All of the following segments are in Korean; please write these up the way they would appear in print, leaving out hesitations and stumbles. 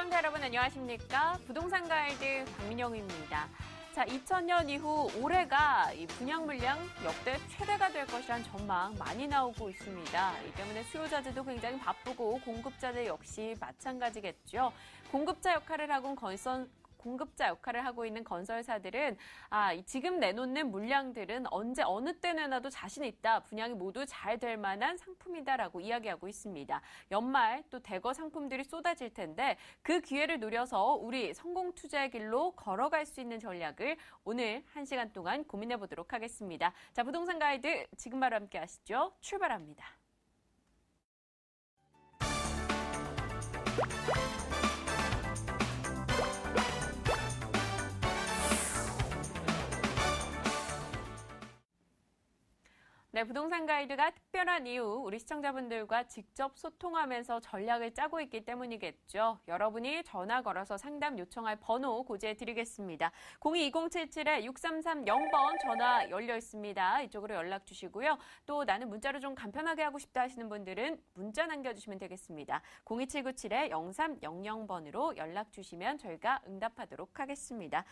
시청자 여러분 안녕하십니까? 부동산 가이드 박민영입니다. 자, 2000년 이후 올해가 이 분양 물량 역대 최대가 될 것이란 전망 많이 나오고 있습니다. 이 때문에 수요자들도 굉장히 바쁘고 공급자들 역시 마찬가지겠죠. 공급자 역할을 하고 있는 건설사들은 지금 내놓는 물량들은 언제 어느 때 내놔도 자신 있다. 분양이 모두 잘 될 만한 상품이다라고 이야기하고 있습니다. 연말 또 대거 상품들이 쏟아질 텐데 그 기회를 노려서 우리 성공 투자의 길로 걸어갈 수 있는 전략을 오늘 1시간 동안 고민해 보도록 하겠습니다. 자, 부동산 가이드 지금 바로 함께 하시죠. 출발합니다. 네, 부동산 가이드가 특별한 이유, 우리 시청자분들과 직접 소통하면서 전략을 짜고 있기 때문이겠죠. 여러분이 전화 걸어서 상담 요청할 번호 고지해 드리겠습니다. 02-2077-6330번 전화 열려 있습니다. 이쪽으로 연락 주시고요. 또 나는 문자로 좀 간편하게 하고 싶다 하시는 분들은 문자 남겨주시면 되겠습니다. 02797-0300번으로 연락 주시면 저희가 응답하도록 하겠습니다.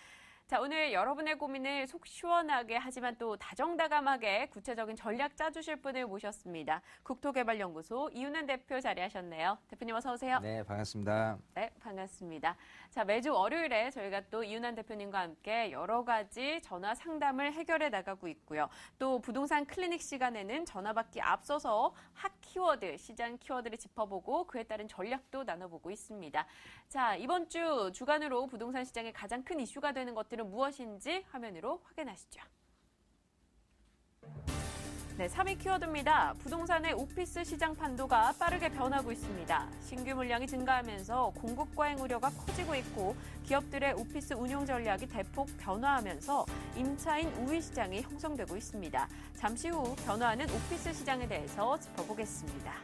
자, 오늘 여러분의 고민을 속 시원하게 하지만 또 다정다감하게 구체적인 전략 짜주실 분을 모셨습니다. 국토개발연구소 이윤환 대표 자리하셨네요. 대표님 어서 오세요. 네, 반갑습니다. 네, 반갑습니다. 자, 매주 월요일에 저희가 또 이윤환 대표님과 함께 여러 가지 전화 상담을 해결해 나가고 있고요. 또 부동산 클리닉 시간에는 전화 받기 앞서서 핫 키워드, 시장 키워드를 짚어보고 그에 따른 전략도 나눠보고 있습니다. 자, 이번 주 주간으로 부동산 시장에 가장 큰 이슈가 되는 것들은 무엇인지 화면으로 확인하시죠. 네, 3위 키워드입니다. 부동산의 오피스 시장 판도가 빠르게 변하고 있습니다. 신규 물량이 증가하면서 공급 과잉 우려가 커지고 있고 기업들의 오피스 운용 전략이 대폭 변화하면서 임차인 우위 시장이 형성되고 있습니다. 잠시 후 변화하는 오피스 시장에 대해서 짚어보겠습니다.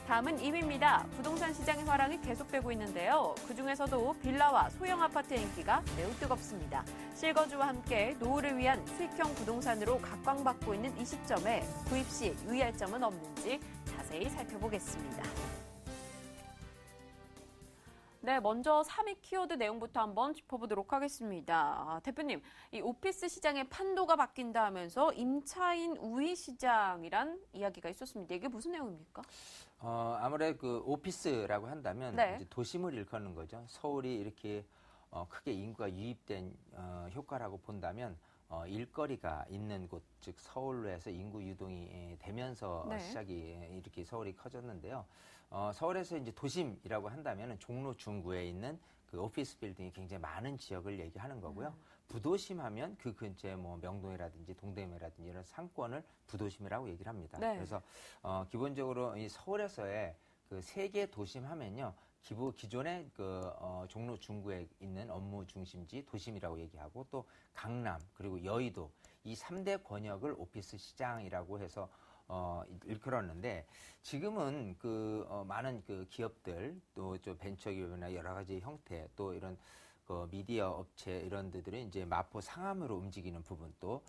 다음은 2위입니다. 부동산 시장의 화랑이 계속되고 있는데요. 그중에서도 빌라와 소형 아파트의 인기가 매우 뜨겁습니다. 실거주와 함께 노후를 위한 수익형 부동산으로 각광받고 있는 이 시점에 구입 시 유의할 점은 없는지 자세히 살펴보겠습니다. 네, 먼저 3위 키워드 내용부터 한번 짚어보도록 하겠습니다. 대표님, 이 오피스 시장의 판도가 바뀐다 하면서 임차인 우위 시장이란 이야기가 있었습니다. 이게 무슨 내용입니까? 아무래도 그 오피스라고 한다면 네. 이제 도심을 일컫는 거죠. 서울이 이렇게 크게 인구가 유입된 효과라고 본다면 일거리가 있는 곳, 즉 서울로 해서 인구 유동이 되면서 네. 시작이 이렇게 서울이 커졌는데요. 서울에서 이제 도심이라고 한다면 종로 중구에 있는 그 오피스 빌딩이 굉장히 많은 지역을 얘기하는 거고요. 부도심하면 그 근처에 뭐 명동이라든지 동대문이라든지 이런 상권을 부도심이라고 얘기를 합니다. 네. 그래서 기본적으로 이 서울에서의 그 세계 도심 하면요. 기존의 종로 중구에 있는 업무 중심지 도심이라고 얘기하고 또 강남 그리고 여의도 이 3대 권역을 오피스 시장이라고 해서 일컬었는데 지금은 많은 그 기업들 또 벤처기업이나 여러 가지 형태 또 이런 미디어 업체 이런 데들이 이제 마포 상암으로 움직이는 부분 또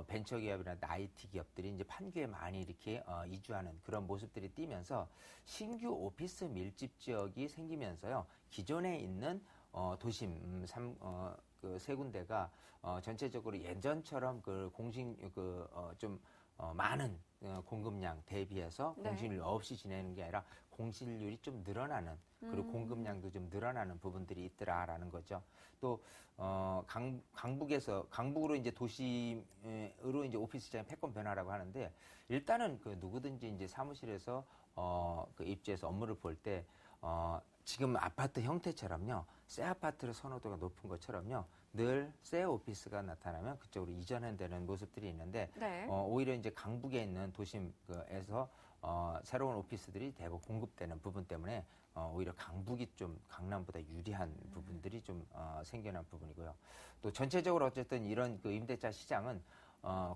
벤처기업이나 IT 기업들이 이제 판교에 많이 이렇게 이주하는 그런 모습들이 띄면서 신규 오피스 밀집 지역이 생기면서요. 기존에 있는 도심 세 군데가 전체적으로 예전처럼 많은 공급량 대비해서 공실률 없이 지내는 게 아니라 공실률이 좀 늘어나는 그리고 공급량도 좀 늘어나는 부분들이 있더라라는 거죠. 또 강북으로 이제 도심으로 이제 오피스 시장의 패권 변화라고 하는데 일단은 누구든지 이제 사무실에서 입주해서 업무를 볼 때 지금 아파트 형태처럼요, 새 아파트의 선호도가 높은 것처럼요, 늘 새 오피스가 나타나면 그쪽으로 이전되는 모습들이 있는데, 네. 오히려 이제 강북에 있는 도심에서 새로운 오피스들이 대거 공급되는 부분 때문에 오히려 강북이 좀 강남보다 유리한 부분들이 좀 생겨난 부분이고요. 또 전체적으로 어쨌든 이런 임대차 시장은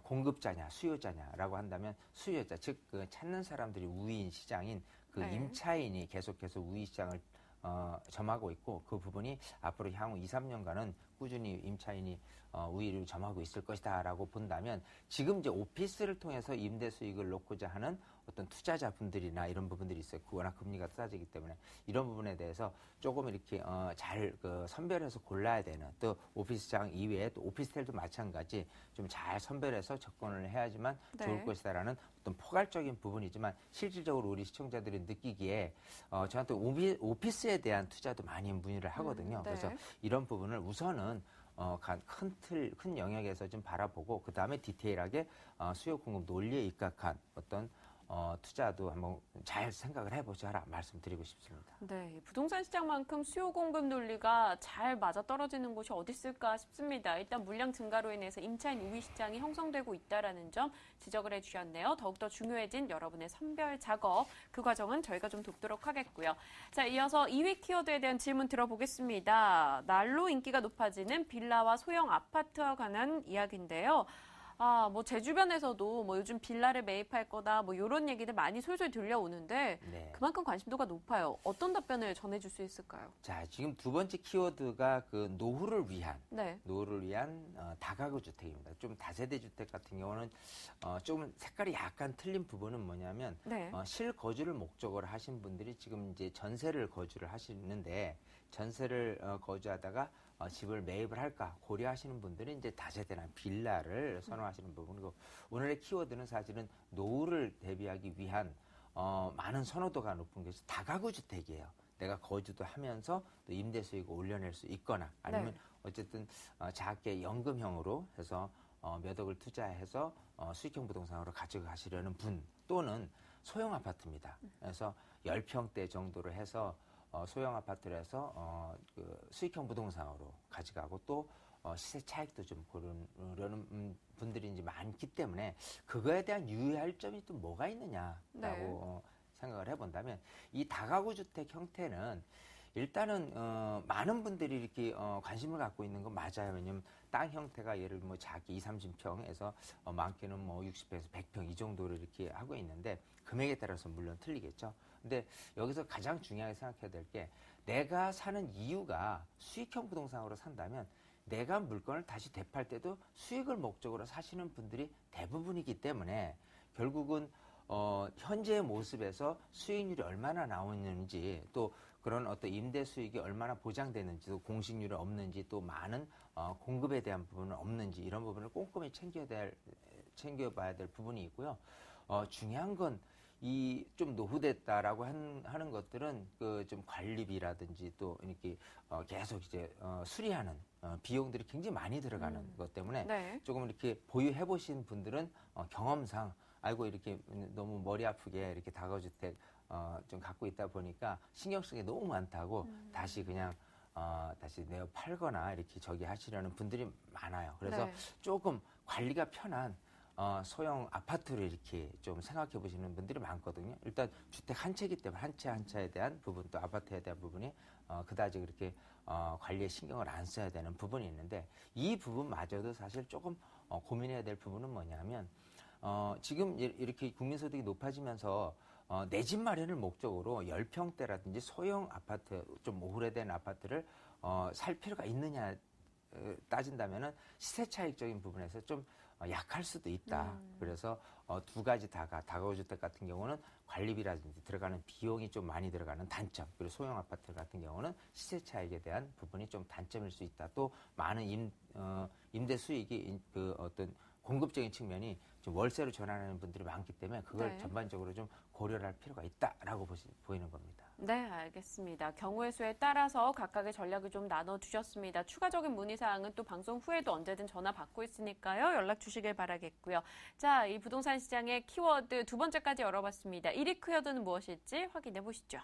공급자냐 수요자냐라고 한다면 수요자, 즉 찾는 사람들이 우위인 시장인 네. 임차인이 계속해서 우위 시장을 점하고 있고 그 부분이 앞으로 향후 2, 3년간은 꾸준히 임차인이 우위를 점하고 있을 것이다라고 본다면 지금 이제 오피스를 통해서 임대 수익을 놓고자 하는 어떤 투자자분들이나 이런 부분들이 있어요. 워낙 금리가 싸지기 때문에 이런 부분에 대해서 조금 이렇게 잘 선별해서 골라야 되는, 또 오피스장 이외에 또 오피스텔도 마찬가지 좀 잘 선별해서 접근을 해야지만 네. 좋을 것이다라는 어떤 포괄적인 부분이지만 실질적으로 우리 시청자들이 느끼기에 저한테 오피스에 대한 투자도 많이 문의를 하거든요. 네. 그래서 이런 부분을 우선은 큰 영역에서 좀 바라보고 그 다음에 디테일하게 수요 공급 논리에 입각한 어떤 투자도 한번 잘 생각을 해보자라 말씀드리고 싶습니다. 네, 부동산 시장만큼 수요 공급 논리가 잘 맞아 떨어지는 곳이 어디 있을까 싶습니다. 일단 물량 증가로 인해서 임차인 우위 시장이 형성되고 있다라는 점 지적을 해주셨네요. 더욱더 중요해진 여러분의 선별 작업, 그 과정은 저희가 좀 돕도록 하겠고요. 자, 이어서 2위 키워드에 대한 질문 들어보겠습니다. 날로 인기가 높아지는 빌라와 소형 아파트와 관한 이야기인데요. 뭐 제 주변에서도 뭐 요즘 빌라를 매입할 거다 뭐 이런 얘기들 많이 솔솔 들려오는데 네. 그만큼 관심도가 높아요. 어떤 답변을 전해줄 수 있을까요? 자, 지금 두 번째 키워드가 그 노후를 위한 네. 다가구 주택입니다. 좀 다세대 주택 같은 경우는 조금 색깔이 약간 틀린 부분은 뭐냐면 네. 실거주를 목적으로 하신 분들이 지금 이제 전세를 거주를 하시는데 전세를 거주하다가 집을 매입을 할까 고려하시는 분들이 이제 다세대나 빌라를 선호하시는 부분이고, 오늘의 키워드는 사실은 노후를 대비하기 위한 많은 선호도가 높은 것이 다가구 주택이에요. 내가 거주도 하면서 또 임대 수익을 올려낼 수 있거나 아니면 네. 어쨌든 작게 연금형으로 해서 몇 억을 투자해서 수익형 부동산으로 가져가시려는 분, 또는 소형 아파트입니다. 그래서 10평대 정도로 해서 소형 아파트를 해서 그 수익형 부동산으로 가져가고 또 시세 차익도 좀 고르려는 분들이 이제 많기 때문에 그거에 대한 유의할 점이 또 뭐가 있느냐라고 네. 생각을 해본다면, 이 다가구 주택 형태는 일단은 많은 분들이 이렇게 관심을 갖고 있는 건 맞아요. 왜냐면 땅 형태가 예를 뭐 작게 20-30평에서 많게는 뭐 60평에서 100평 이 정도를 이렇게 하고 있는데 금액에 따라서 물론 틀리겠죠. 근데 여기서 가장 중요하게 생각해야 될 게, 내가 사는 이유가 수익형 부동산으로 산다면 내가 물건을 다시 되팔 때도 수익을 목적으로 사시는 분들이 대부분이기 때문에 결국은 현재의 모습에서 수익률이 얼마나 나오는지, 또 그런 어떤 임대 수익이 얼마나 보장되는지도, 공식률이 없는지, 또 많은 공급에 대한 부분은 없는지, 이런 부분을 꼼꼼히 챙겨봐야 될 부분이 있고요. 중요한 건 이 좀 노후됐다라고 하는 것들은 그 좀 관리비라든지 또 이렇게 계속 이제 수리하는 비용들이 굉장히 많이 들어가는 것 때문에 네. 조금 이렇게 보유해 보신 분들은 경험상 아이고 이렇게 너무 머리 아프게 이렇게 다가구주택 좀 갖고 있다 보니까 신경 쓰기 너무 많다고 다시 그냥 다시 내어 팔거나 이렇게 저기 하시려는 분들이 많아요. 그래서 네. 조금 관리가 편한 소형 아파트를 이렇게 좀 생각해 보시는 분들이 많거든요. 일단 주택 한 채이기 때문에 한 채 한 채에 대한 부분, 또 아파트에 대한 부분이 그다지 그렇게 관리에 신경을 안 써야 되는 부분이 있는데, 이 부분마저도 사실 조금 고민해야 될 부분은 뭐냐면, 지금 이렇게 국민소득이 높아지면서 내 집 마련을 목적으로 10평대라든지 소형 아파트, 좀 오래된 아파트를 살 필요가 있느냐 따진다면은 시세 차익적인 부분에서 좀 약할 수도 있다. 그래서 두 가지 다가구 주택 같은 경우는 관리비라든지 들어가는 비용이 좀 많이 들어가는 단점, 그리고 소형 아파트 같은 경우는 시세 차익에 대한 부분이 좀 단점일 수 있다. 또 많은 임대 수익이 그 어떤 공급적인 측면이 좀 월세로 전환하는 분들이 많기 때문에 그걸 네. 전반적으로 좀 고려를 할 필요가 있다라고 보이는 겁니다. 네, 알겠습니다. 경우의 수에 따라서 각각의 전략을 좀 나눠주셨습니다. 추가적인 문의사항은 또 방송 후에도 언제든 전화 받고 있으니까요. 연락 주시길 바라겠고요. 자, 이 부동산 시장의 키워드 두 번째까지 열어봤습니다. 1위 키워드는 무엇일지 확인해 보시죠.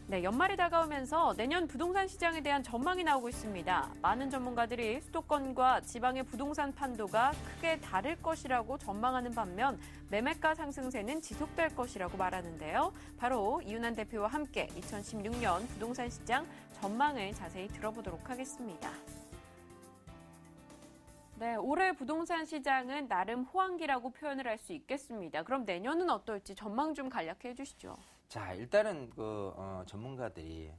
네, 연말이 다가오면서 내년 부동산 시장에 대한 전망이 나오고 있습니다. 많은 전문가들이 수도권과 지방의 부동산 판도가 크게 다를 것이라고 전망하는 반면 매매가 상승세는 지속될 것이라고 말하는데요. 바로 이윤환 대표와 함께 2016년 부동산 시장 전망을 자세히 들어보도록 하겠습니다. 네, 올해 부동산 시장은 나름 호황기라고 표현을 할 수 있겠습니다. 그럼 내년은 어떨지 전망 좀 간략히 해주시죠. 자, 일단은 전문가들이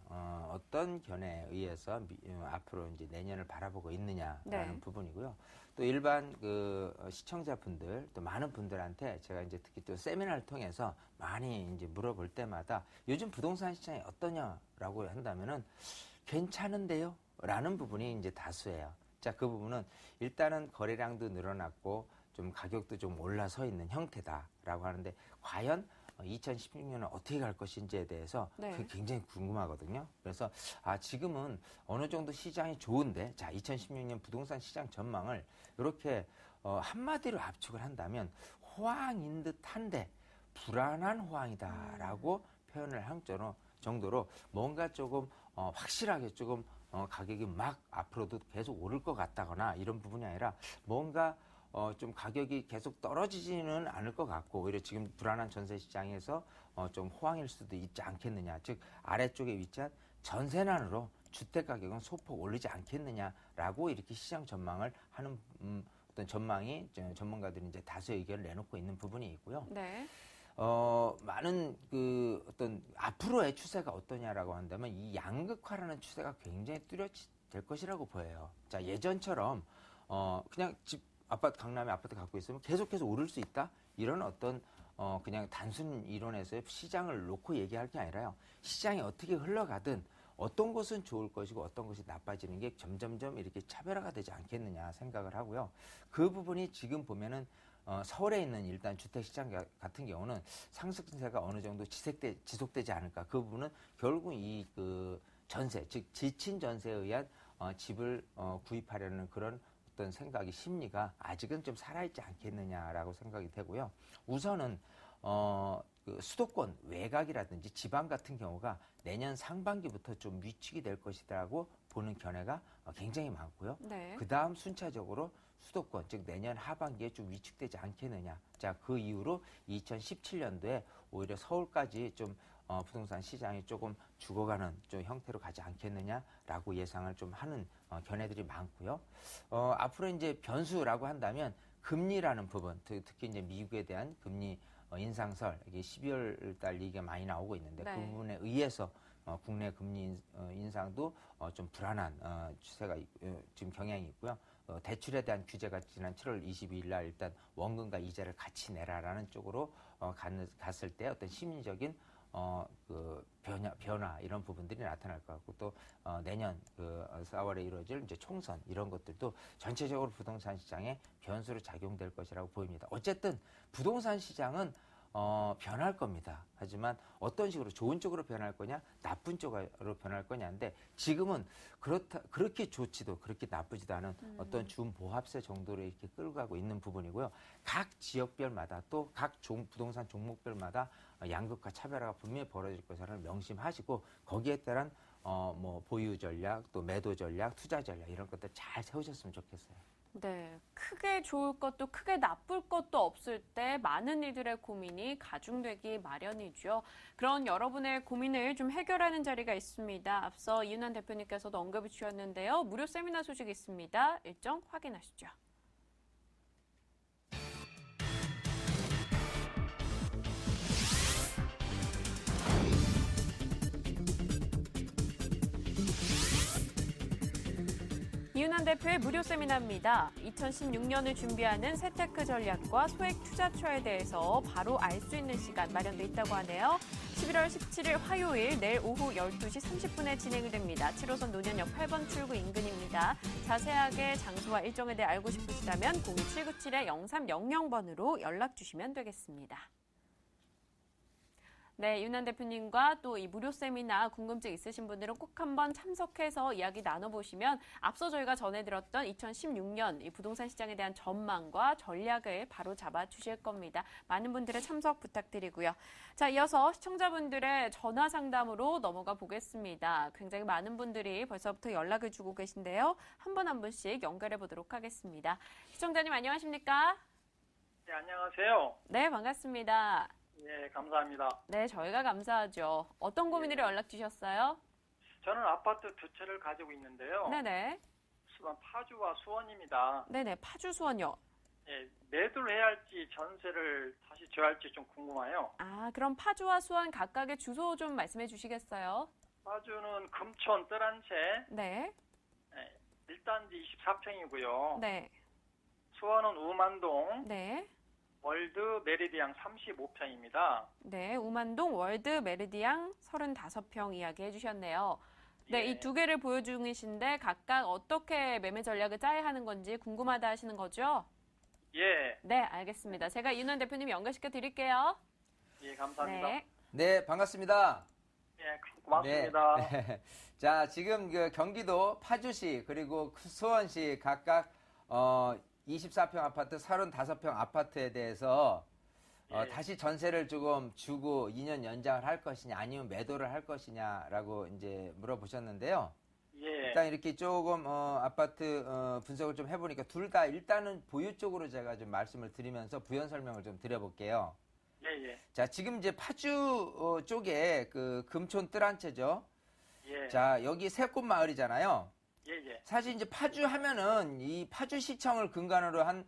어떤 견해에 의해서 앞으로 이제 내년을 바라보고 있느냐라는 네. 부분이고요. 또 일반 시청자분들 또 많은 분들한테 제가 이제 특히 또 세미나를 통해서 많이 이제 물어볼 때마다 요즘 부동산 시장이 어떠냐라고 한다면은 괜찮은데요? 라는 부분이 이제 다수예요. 자, 그 부분은 일단은 거래량도 늘어났고 좀 가격도 좀 올라서 있는 형태다라고 하는데 과연 2016년은 어떻게 갈 것인지에 대해서 네. 그게 굉장히 궁금하거든요. 그래서 지금은 어느 정도 시장이 좋은데 자, 2016년 부동산 시장 전망을 이렇게 한마디로 압축을 한다면 호황인 듯한데 불안한 호황이다라고 표현을 할 정도로 뭔가 조금 확실하게 조금 가격이 막 앞으로도 계속 오를 것 같다거나 이런 부분이 아니라 뭔가 좀 가격이 계속 떨어지지는 않을 것 같고 오히려 지금 불안한 전세 시장에서 좀 호황일 수도 있지 않겠느냐. 즉 아래쪽에 위치한 전세난으로 주택 가격은 소폭 오르지 않겠느냐라고 이렇게 시장 전망을 하는 어떤 전망이 전문가들이 이제 다수 의견을 내놓고 있는 부분이 있고요. 네. 많은 어떤 앞으로의 추세가 어떠냐라고 한다면 이 양극화라는 추세가 굉장히 뚜렷될 것이라고 보여요. 자, 예전처럼 그냥 강남에 아파트 갖고 있으면 계속해서 오를 수 있다? 이런 어떤 그냥 단순 이론에서의 시장을 놓고 얘기할 게 아니라요. 시장이 어떻게 흘러가든 어떤 것은 좋을 것이고 어떤 것이 나빠지는 게 점점점 이렇게 차별화가 되지 않겠느냐 생각을 하고요. 그 부분이 지금 보면은 서울에 있는 일단 주택시장 같은 경우는 상승세가 어느 정도 지속되지 않을까. 그 부분은 결국 전세, 즉 지친 전세에 의한 집을 구입하려는 그런 어떤 생각이 심리가 아직은 좀 살아있지 않겠느냐라고 생각이 되고요. 우선은 수도권 외곽이라든지 지방 같은 경우가 내년 상반기부터 좀 위축이 될 것이라고 보는 견해가 굉장히 많고요. 네. 그 다음 순차적으로 수도권, 즉 내년 하반기에 좀 위축되지 않겠느냐. 자, 그 이후로 2017년도에 오히려 서울까지 좀 부동산 시장이 조금 죽어가는 좀 형태로 가지 않겠느냐라고 예상을 좀 하는 견해들이 많고요. 앞으로 이제 변수라고 한다면 금리라는 부분, 특히 이제 미국에 대한 금리 인상설, 이게 12월 달 얘기가 많이 나오고 있는데 네. 그 부분에 의해서 국내 금리 인상도 좀 불안한 추세가 지금 경향이 있고요. 대출에 대한 규제가 지난 7월 22일 날 일단 원금과 이자를 같이 내라라는 쪽으로 갔을 때 어떤 심리적인 변화 이런 부분들이 나타날 것 같고 또 내년 4월에 이루어질 이제 총선 이런 것들도 전체적으로 부동산 시장에 변수로 작용될 것이라고 보입니다. 어쨌든 부동산 시장은 변할 겁니다. 하지만 어떤 식으로 좋은 쪽으로 변할 거냐, 나쁜 쪽으로 변할 거냐인데 지금은 그렇게 좋지도 그렇게 나쁘지도 않은 어떤 준보합세 정도로 이렇게 끌고 가고 있는 부분이고요. 각 지역별마다 또 각 부동산 종목별마다 양극화 차별화가 분명히 벌어질 것을 명심하시고 거기에 따른 보유 전략, 또 매도 전략, 투자 전략 이런 것들 잘 세우셨으면 좋겠어요. 네, 크게 좋을 것도 크게 나쁠 것도 없을 때 많은 이들의 고민이 가중되기 마련이죠. 그런 여러분의 고민을 좀 해결하는 자리가 있습니다. 앞서 이윤환 대표님께서도 언급을 주셨는데요. 무료 세미나 소식이 있습니다. 일정 확인하시죠. 이윤환 대표의 무료 세미나입니다. 2016년을 준비하는 세테크 전략과 소액 투자처에 대해서 바로 알 수 있는 시간 마련돼 있다고 하네요. 11월 17일 화요일 내일 오후 12시 30분에 진행이 됩니다. 7호선 노년역 8번 출구 인근입니다. 자세하게 장소와 일정에 대해 알고 싶으시다면 02797-0300번으로 연락 주시면 되겠습니다. 네, 이윤환 대표님과 또 이 무료 세미나 궁금증 있으신 분들은 꼭 한번 참석해서 이야기 나눠보시면 앞서 저희가 전해드렸던 2016년 이 부동산 시장에 대한 전망과 전략을 바로 잡아주실 겁니다. 많은 분들의 참석 부탁드리고요. 자, 이어서 시청자분들의 전화 상담으로 넘어가 보겠습니다. 굉장히 많은 분들이 벌써부터 연락을 주고 계신데요. 한 분 한 분씩 연결해 보도록 하겠습니다. 시청자님 안녕하십니까? 네, 안녕하세요. 네, 반갑습니다. 네, 감사합니다. 네, 저희가 감사하죠. 어떤 고민으로 연락 주셨어요? 저는 아파트 두 채를 가지고 있는데요. 네네. 파주와 수원입니다. 네네, 파주 수원요. 예, 매도를 해야 할지 전세를 다시 줘야 할지 좀 궁금해요. 아, 그럼 파주와 수원 각각의 주소 좀 말씀해 주시겠어요? 파주는 금촌 뜨란채 네, 1단지 24평이고요. 네, 수원은 우만동 네, 월드 메리디앙 35평입니다. 네, 우만동 월드 메르디앙 35평 이야기해 주셨네요. 네, 예. 이 두 개를 보유 중이신데 각각 어떻게 매매 전략을 짜야 하는 건지 궁금하다 하시는 거죠? 예, 네, 알겠습니다. 제가 윤원 대표님 연결시켜 드릴게요. 예, 감사합니다. 네. 네, 반갑습니다. 예, 고맙습니다. 네. 자, 지금 그 경기도 파주시 그리고 수원시 각각 24평 아파트, 35평 아파트에 대해서 예. 다시 전세를 조금 주고 2년 연장을 할 것이냐 아니면 매도를 할 것이냐라고 이제 물어보셨는데요. 예, 일단 이렇게 조금 아파트 분석을 좀 해보니까 둘 다 일단은 보유 쪽으로 제가 좀 말씀을 드리면서 부연 설명을 좀 드려볼게요. 예, 예, 자, 지금 이제 파주 쪽에 그 금촌 뜨란채죠. 예, 자, 여기 세꽃 마을이잖아요. 예, 예, 사실 이제 파주 하면은 이 파주시청을 근간으로 한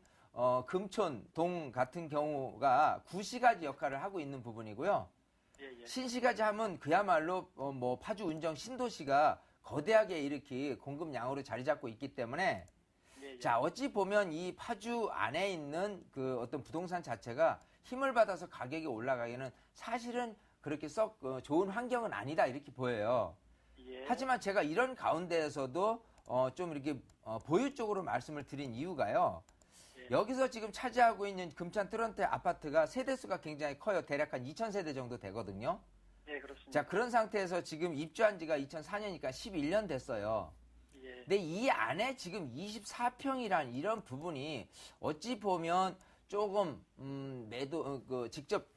금촌동 같은 경우가 구시가지 역할을 하고 있는 부분이고요. 예, 예, 신시가지 하면 그야말로 뭐 파주 운정 신도시가 거대하게 이렇게 공급량으로 자리 잡고 있기 때문에 예, 예. 자, 어찌 보면 이 파주 안에 있는 그 어떤 부동산 자체가 힘을 받아서 가격이 올라가기는 사실은 그렇게 썩 좋은 환경은 아니다 이렇게 보여요. 예. 하지만 제가 이런 가운데에서도 좀 이렇게 보유 쪽으로 말씀을 드린 이유가요. 예. 여기서 지금 차지하고 있는 금찬 트런트 아파트가 세대수가 굉장히 커요. 대략 한 2,000세대 정도 되거든요. 예, 그렇습니다. 자, 그런 상태에서 지금 입주한 지가 2004년이니까 11년 됐어요. 예, 근데 이 안에 지금 24평이란 이런 부분이 어찌 보면 조금 직접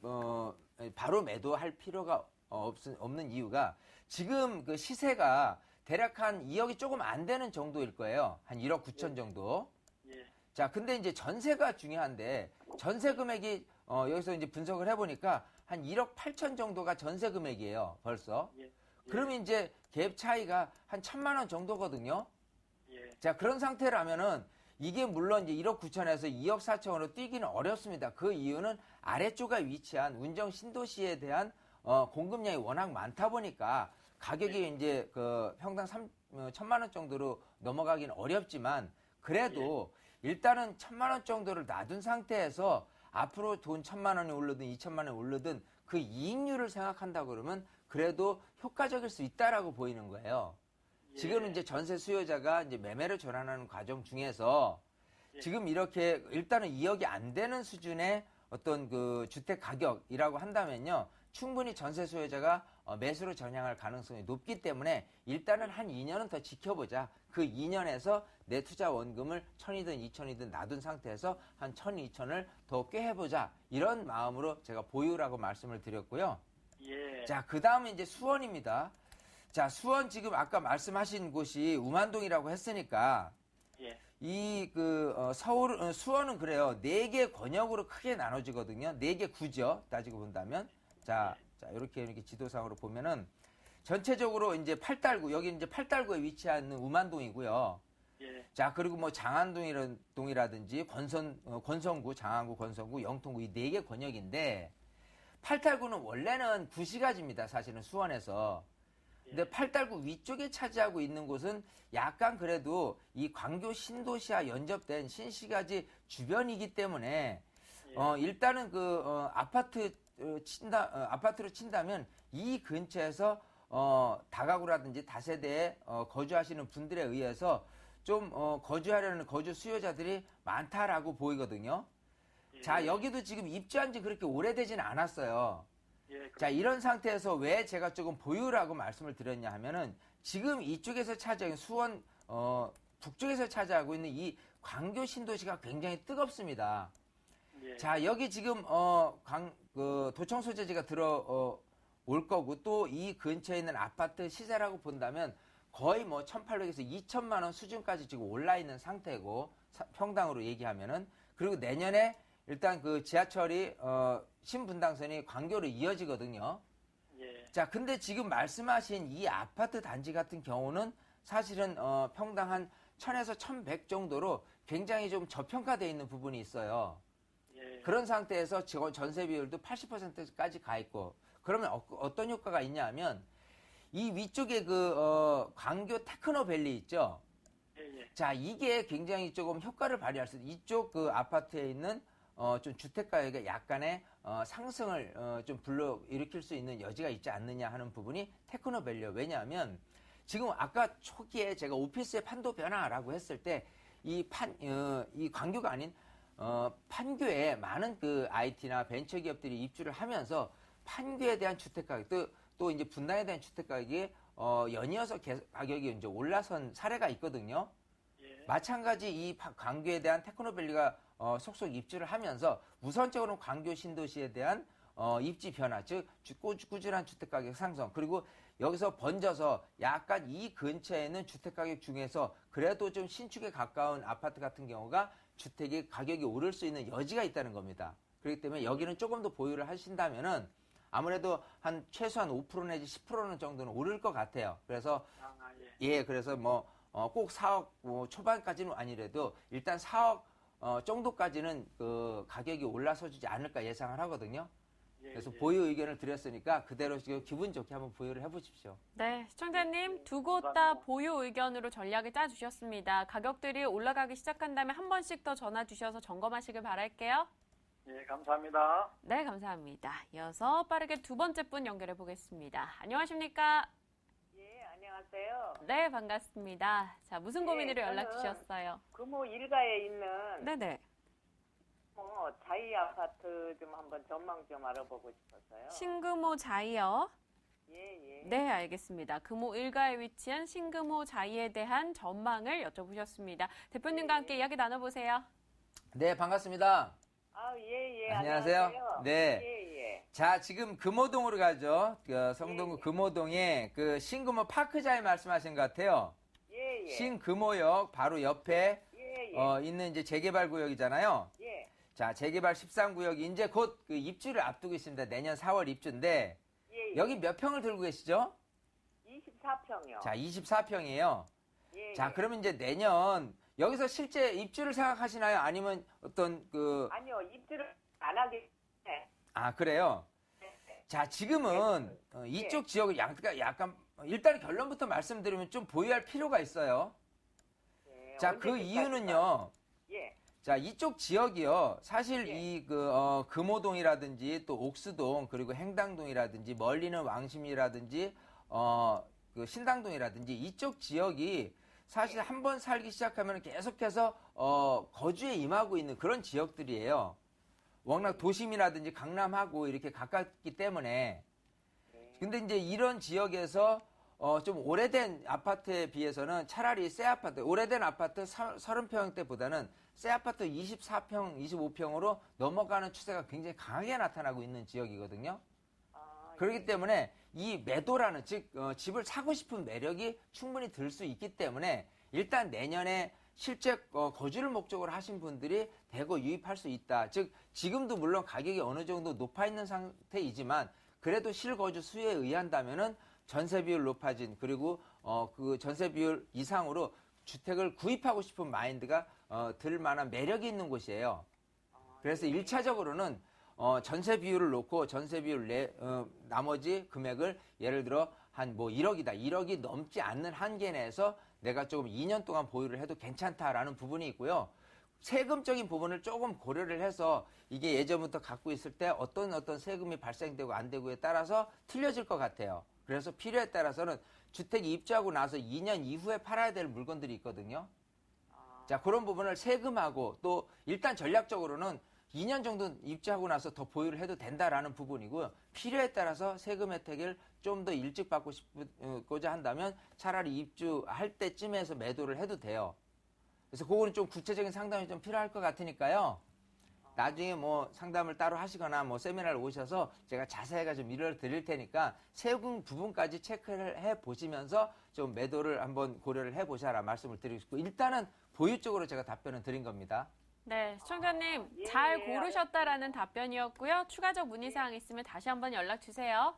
바로 매도할 필요가 없는 이유가 지금 그 시세가 대략 한 2억이 조금 안 되는 정도일 거예요. 한 1억 9천 정도. 예, 자, 근데 이제 전세가 중요한데 전세 금액이 여기서 이제 분석을 해보니까 한 1억 8천 정도가 전세 금액이에요. 벌써. 예, 그러면 이제 갭 차이가 한 1,000만 원 정도거든요. 예, 자, 그런 상태라면은 이게 물론 이제 1억 9천에서 2억 4천으로 뛰기는 어렵습니다. 그 이유는 아래쪽에 위치한 운정 신도시에 대한 공급량이 워낙 많다 보니까 가격이 이제 그 평당 1,000만 원 정도로 넘어가기는 어렵지만 그래도 일단은 1,000만 원 정도를 놔둔 상태에서 앞으로 돈 1,000만 원이 오르든 2,000만 원이 오르든 그 이익률을 생각한다 그러면 그래도 효과적일 수 있다라고 보이는 거예요. 예. 지금은 이제 전세 수요자가 이제 매매를 전환하는 과정 중에서 예. 지금 이렇게 일단은 2억이 안 되는 수준의 어떤 그 주택 가격이라고 한다면요. 충분히 전세 수요자가 매수로 전향할 가능성이 높기 때문에 일단은 한 2년은 더 지켜보자. 그 2년에서 내 투자 원금을 1,000이든 2,000이든 놔둔 상태에서 한 1,000, 2,000을 더 꾀해보자. 이런 마음으로 제가 보유라고 말씀을 드렸고요. 예. 자, 그 다음에 이제 수원입니다. 자, 수원 지금 아까 말씀하신 곳이 우만동이라고 했으니까 예. 이 수원은 그래요. 4개 권역으로 크게 나눠지거든요. 4개 구죠. 따지고 본다면. 자, 이렇게 지도상으로 보면은 전체적으로 이제 팔달구, 여기 이제 팔달구에 위치한 우만동이고요. 예. 자, 그리고 뭐 장안동이라든지 권성구, 장안구, 권성구, 영통구 이 4개 권역인데 팔달구는 원래는 구시가지입니다. 사실은 수원에서. 근데 팔달구 위쪽에 차지하고 있는 곳은 약간 그래도 이 광교 신도시와 연접된 신시가지 주변이기 때문에 일단은 아파트로 친다면 이 근처에서 다가구라든지 다세대에 거주하시는 분들에 의해서 좀 거주하려는 거주 수요자들이 많다라고 보이거든요. 예. 자, 여기도 지금 입주한 지 그렇게 오래되지는 않았어요. 예. 자, 이런 상태에서 왜 제가 조금 보유라고 말씀을 드렸냐 하면은 지금 이쪽에서 차지하는 수원, 북쪽에서 차지하고 있는 이 광교 신도시가 굉장히 뜨겁습니다. 예. 자, 여기 지금, 도청 소재지가 올 거고 또 이 근처에 있는 아파트 시세라고 본다면 거의 뭐 1,800에서 2,000만 원 수준까지 지금 올라 있는 상태고 평당으로 얘기하면은 그리고 내년에 일단 그 지하철이 신분당선이 광교로 이어지거든요. 예. 자, 근데 지금 말씀하신 이 아파트 단지 같은 경우는 사실은 평당 한 1000에서 1100 정도로 굉장히 좀 저평가되어 있는 부분이 있어요. 예. 그런 상태에서 전세 비율도 80%까지 가 있고 그러면 어떤 효과가 있냐 하면 이 위쪽에 광교 테크노밸리 있죠. 예, 예. 자, 이게 굉장히 조금 효과를 발휘할 수 있어요. 이쪽 아파트에 있는 좀 주택 가격의 약간의 상승을 좀 불러일으킬 수 있는 여지가 있지 않느냐 하는 부분이 테크노밸리예요. 왜냐하면 지금 아까 초기에 제가 오피스의 판도 변화라고 했을 때 이 광교가 아닌 판교에 많은 그 IT나 벤처 기업들이 입주를 하면서 판교에 대한 주택 가격 또 이제 분당에 대한 주택 가격이 연이어서 가격이 이제 올라선 사례가 있거든요. 예. 마찬가지 이 광교에 대한 테크노밸리가 속속 입주를 하면서 우선적으로 광교 신도시에 대한 입지 변화, 즉 꾸준한 주택 가격 상승, 그리고 여기서 번져서 약간 이 근처에는 주택 가격 중에서 그래도 좀 신축에 가까운 아파트 같은 경우가 주택의 가격이 오를 수 있는 여지가 있다는 겁니다. 그렇기 때문에 여기는 조금 더 보유를 하신다면은 아무래도 한 최소한 5% 내지 10%는 정도는 오를 것 같아요. 그래서 예. 그래서 뭐 꼭 4억 초반까지는 아니래도 일단 4억 정도까지는 그 가격이 올라서주지 않을까 예상을 하거든요. 예, 그래서 예. 보유 의견을 드렸으니까 그대로 지금 기분 좋게 한번 보유를 해보십시오. 네, 시청자님 두 곳 다 감사합니다. 보유 의견으로 전략을 짜주셨습니다. 가격들이 올라가기 시작한다면 한 번씩 더 전화 주셔서 점검하시길 바랄게요. 예, 감사합니다. 네, 감사합니다. 이어서 빠르게 두 번째 분 연결해 보겠습니다. 안녕하십니까? 예, 안녕하세요. 네, 반갑습니다. 자, 무슨 고민으로 네, 연락 저는 주셨어요? 금호 일가에 있는 네네. 자이 아파트 좀 한번 전망 좀 알아보고 싶었어요. 신금호 자이요. 예, 예. 네, 알겠습니다. 금호 일가에 위치한 신금호 자이에 대한 전망을 여쭤보셨습니다. 대표님과 함께 이야기 나눠보세요. 네, 반갑습니다. 아, 예, 예. 안녕하세요. 네. 예, 예. 자, 지금 금호동으로 가죠. 성동구 예. 금호동에 그 신금호 파크자에 말씀하신 것 같아요. 예, 예. 신금호역 바로 옆에 예, 예. 있는 이제 재개발 구역이잖아요. 예. 자, 재개발 13구역이 이제 곧 그 입주를 앞두고 있습니다. 내년 4월 입주인데 예, 예. 여기 몇 평을 들고 계시죠? 24평이요. 자, 24평이에요. 예, 자, 예. 그러면 이제 내년 여기서 실제 입주를 생각하시나요? 아니면 어떤 아니요, 입주를 안 하게. 네. 그래요? 자, 지금은 이쪽 지역을 약간 일단 결론부터 말씀드리면 좀 보유할 필요가 있어요. 예, 자, 그 언제까지가? 이유는요. 예. 자, 이쪽 지역이요. 사실 예. 이 금호동이라든지 또 옥수동 그리고 행당동이라든지 멀리는 왕십리라든지 그 신당동이라든지 이쪽 지역이 사실 한번 살기 시작하면 계속해서 거주에 임하고 있는 그런 지역들이에요. 워낙 도심이라든지 강남하고 이렇게 가깝기 때문에. 근데 이제 이런 지역에서 좀 오래된 아파트에 비해서는 차라리 새 아파트, 오래된 아파트 30평대보다는 새 아파트 24평, 25평으로 넘어가는 추세가 굉장히 강하게 나타나고 있는 지역이거든요. 그렇기 예. 때문에 이 매도라는, 즉 집을 사고 싶은 매력이 충분히 들 수 있기 때문에 일단 내년에 실제 거주를 목적으로 하신 분들이 대거 유입할 수 있다. 즉 지금도 물론 가격이 어느 정도 높아 있는 상태이지만 그래도 실거주 수요에 의한다면은 전세 비율 높아진 그리고 그 전세 비율 이상으로 주택을 구입하고 싶은 마인드가 들 만한 매력이 있는 곳이에요. 그래서 1차적으로는 전세 비율을 놓고 전세 비율 나머지 금액을 예를 들어 한 뭐 1억이다. 1억이 넘지 않는 한계 내에서 내가 조금 2년 동안 보유를 해도 괜찮다라는 부분이 있고요. 세금적인 부분을 조금 고려를 해서 이게 예전부터 갖고 있을 때 어떤 세금이 발생되고 안 되고에 따라서 틀려질 것 같아요. 그래서 필요에 따라서는 주택이 입주하고 나서 2년 이후에 팔아야 될 물건들이 있거든요. 자, 그런 부분을 세금하고 또 일단 전략적으로는 2년 정도 입주하고 나서 더 보유를 해도 된다라는 부분이고요. 필요에 따라서 세금 혜택을 좀 더 일찍 받고 싶고자 한다면 차라리 입주할 때쯤에서 매도를 해도 돼요. 그래서 그거는 좀 구체적인 상담이 좀 필요할 것 같으니까요. 나중에 뭐 상담을 따로 하시거나 뭐 세미나를 오셔서 제가 자세하게 좀 일을 드릴 테니까 세금 부분까지 체크를 해 보시면서 좀 매도를 한번 고려를 해 보셔라 말씀을 드리고 싶고 일단은 보유 쪽으로 제가 답변을 드린 겁니다. 네, 시청자님 예, 잘 예, 고르셨다라는 답변이었고요. 추가적 문의사항 있으면 다시 한번 연락 주세요.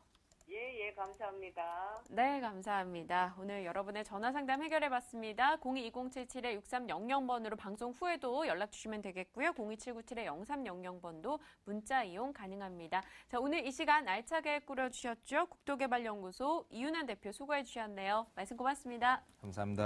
예, 감사합니다. 네, 감사합니다. 오늘 여러분의 전화 상담 해결해봤습니다. 022077-6300번으로 방송 후에도 연락 주시면 되겠고요. 02797-0300번도 문자 이용 가능합니다. 자, 오늘 이 시간 알차게 꾸려주셨죠? 국토개발연구소 이윤환 대표 수고해 주셨네요. 말씀 고맙습니다. 감사합니다.